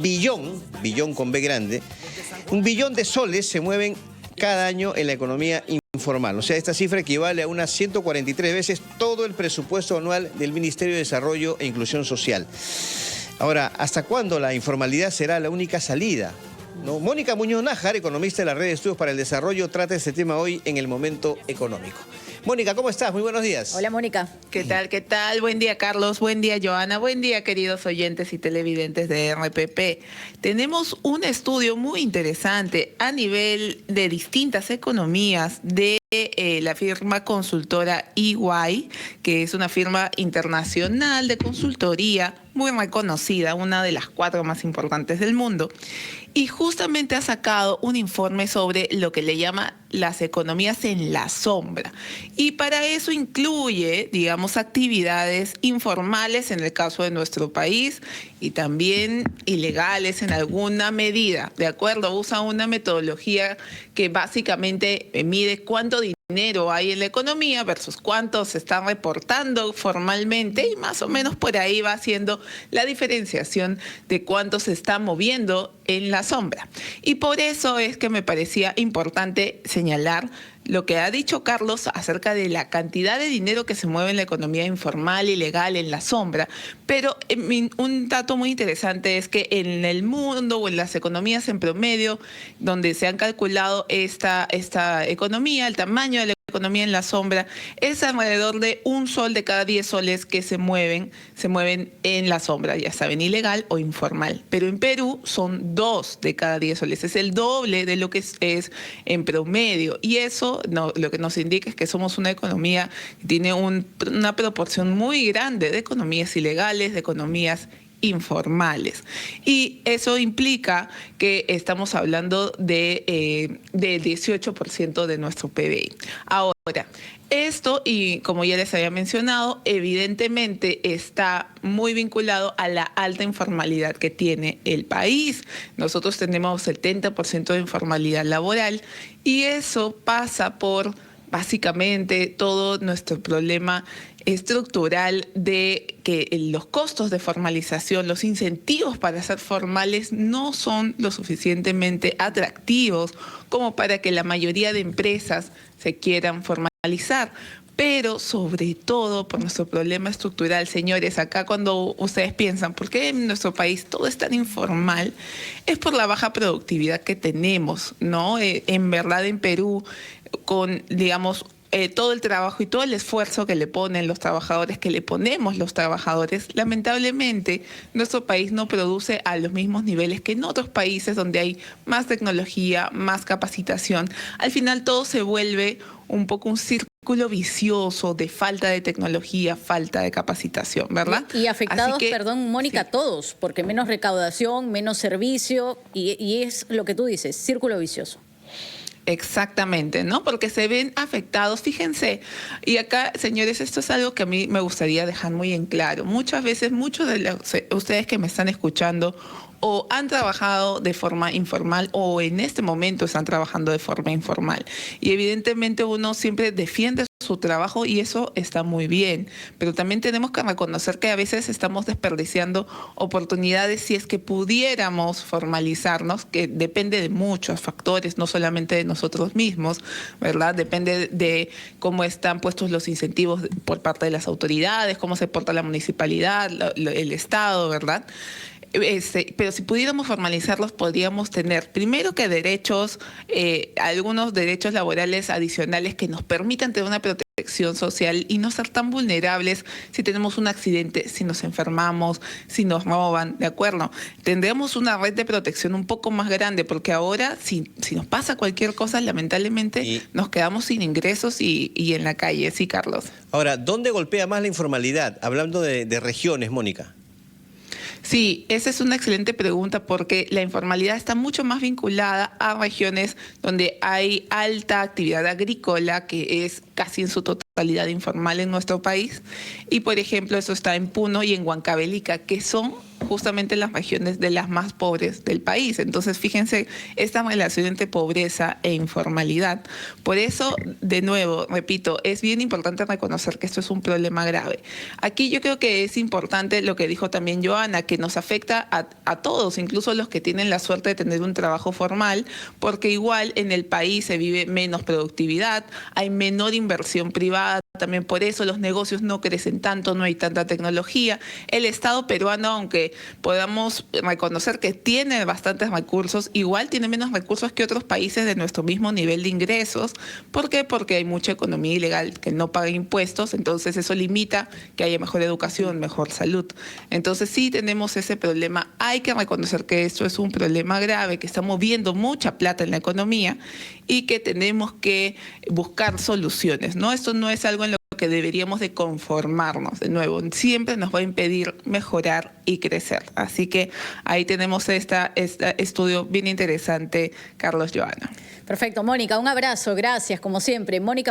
billón con B grande, 1 billón de soles se mueven cada año en la economía informal. O sea, esta cifra equivale a unas 143 veces todo el presupuesto anual del Ministerio de Desarrollo e Inclusión Social. Ahora, ¿hasta cuándo la informalidad será la única salida? ¿No? Mónica Muñoz Nájar, economista de la Red de Estudios para el Desarrollo, trata este tema hoy en El Momento Económico. Mónica, ¿cómo estás? Muy buenos días. Hola, Mónica. ¿Qué tal? ¿Qué tal? Buen día, Carlos. Buen día, Joana. Buen día, queridos oyentes y televidentes de RPP. Tenemos un estudio muy interesante a nivel de distintas economías de la firma consultora EY, que es una firma internacional de consultoría muy reconocida, una de las 4 más importantes del mundo. Y justamente ha sacado un informe sobre lo que le llama las economías en la sombra. Y para eso incluye, digamos, actividades informales en el caso de nuestro país y también ilegales en alguna medida. ¿De acuerdo? Usa una metodología que básicamente mide cuánto dinero hay en la economía versus cuánto se está reportando formalmente y más o menos por ahí va haciendo la diferenciación de cuánto se está moviendo en la sombra. Y por eso es que me parecía importante señalar lo que ha dicho Carlos acerca de la cantidad de dinero que se mueve en la economía informal y legal en la sombra. Pero un dato muy interesante es que en el mundo o en las economías en promedio, donde se han calculado esta economía, el tamaño de la economía en la sombra, es alrededor de 1 sol de cada 10 soles que se mueven en la sombra, ya saben, ilegal o informal. Pero en Perú son 2 de cada 10 soles, es el doble de lo que es en promedio. Y eso lo que nos indica es que somos una economía que tiene una proporción muy grande de economías ilegales, de economías informales. Y eso implica que estamos hablando de 18% de nuestro PBI. Ahora, esto, y como ya les había mencionado, evidentemente está muy vinculado a la alta informalidad que tiene el país. Nosotros tenemos 70% de informalidad laboral y eso pasa por básicamente todo nuestro problema estructural de que los costos de formalización, los incentivos para ser formales no son lo suficientemente atractivos como para que la mayoría de empresas se quieran formalizar. Pero sobre todo por nuestro problema estructural, señores, acá cuando ustedes piensan, ¿por qué en nuestro país todo es tan informal? Es por la baja productividad que tenemos, ¿no? En verdad en Perú, con, digamos, todo el trabajo y todo el esfuerzo que le ponen los trabajadores, que le ponemos los trabajadores, lamentablemente nuestro país no produce a los mismos niveles que en otros países donde hay más tecnología, más capacitación. Al final todo se vuelve un poco un círculo vicioso de falta de tecnología, falta de capacitación, ¿verdad? Y afectados, que, perdón, Mónica, sí, todos, porque menos recaudación, menos servicio y es lo que tú dices, círculo vicioso. Exactamente, ¿no? Porque se ven afectados, fíjense, y acá, señores, esto es algo que a mí me gustaría dejar muy en claro. Muchas veces, muchos de ustedes que me están escuchando o han trabajado de forma informal o en este momento están trabajando de forma informal. Y evidentemente uno siempre defiende su trabajo y eso está muy bien, pero también tenemos que reconocer que a veces estamos desperdiciando oportunidades si es que pudiéramos formalizarnos, que depende de muchos factores, no solamente de nosotros mismos, ¿verdad? Depende de cómo están puestos los incentivos por parte de las autoridades, cómo se porta la municipalidad, el Estado, ¿verdad? Pero si pudiéramos formalizarlos, podríamos tener, primero que derechos, algunos derechos laborales adicionales que nos permitan tener una protección social y no ser tan vulnerables si tenemos un accidente, si nos enfermamos, si nos roban, ¿de acuerdo? Tendríamos una red de protección un poco más grande, porque ahora, si nos pasa cualquier cosa, lamentablemente nos quedamos sin ingresos y en la calle. Sí, Carlos. Ahora, ¿dónde golpea más la informalidad? Hablando de regiones, Mónica. Sí, esa es una excelente pregunta porque la informalidad está mucho más vinculada a regiones donde hay alta actividad agrícola, que es casi en su totalidad totalidad informal en nuestro país. Y, por ejemplo, eso está en Puno y en Huancavelica, que son justamente las regiones de las más pobres del país. Entonces, fíjense esta relación entre pobreza e informalidad. Por eso, de nuevo, repito, es bien importante reconocer que esto es un problema grave. Aquí yo creo que es importante lo que dijo también Joana, que nos afecta a todos, incluso los que tienen la suerte de tener un trabajo formal, porque igual en el país se vive menos productividad, hay menor inversión privada. También por eso los negocios no crecen tanto, no hay tanta tecnología. El Estado peruano, aunque podamos reconocer que tiene bastantes recursos, igual tiene menos recursos que otros países de nuestro mismo nivel de ingresos. ¿Por qué? Porque hay mucha economía ilegal que no paga impuestos, entonces eso limita que haya mejor educación, mejor salud. Entonces sí tenemos ese problema. Hay que reconocer que esto es un problema grave, que está moviendo mucha plata en la economía y que tenemos que buscar soluciones, ¿no? Esto no es algo en lo que deberíamos de conformarnos. De nuevo, siempre nos va a impedir mejorar y crecer. Así que ahí tenemos este estudio bien interesante, Carlos, Joana. Perfecto, Mónica, un abrazo, gracias, como siempre. Mónica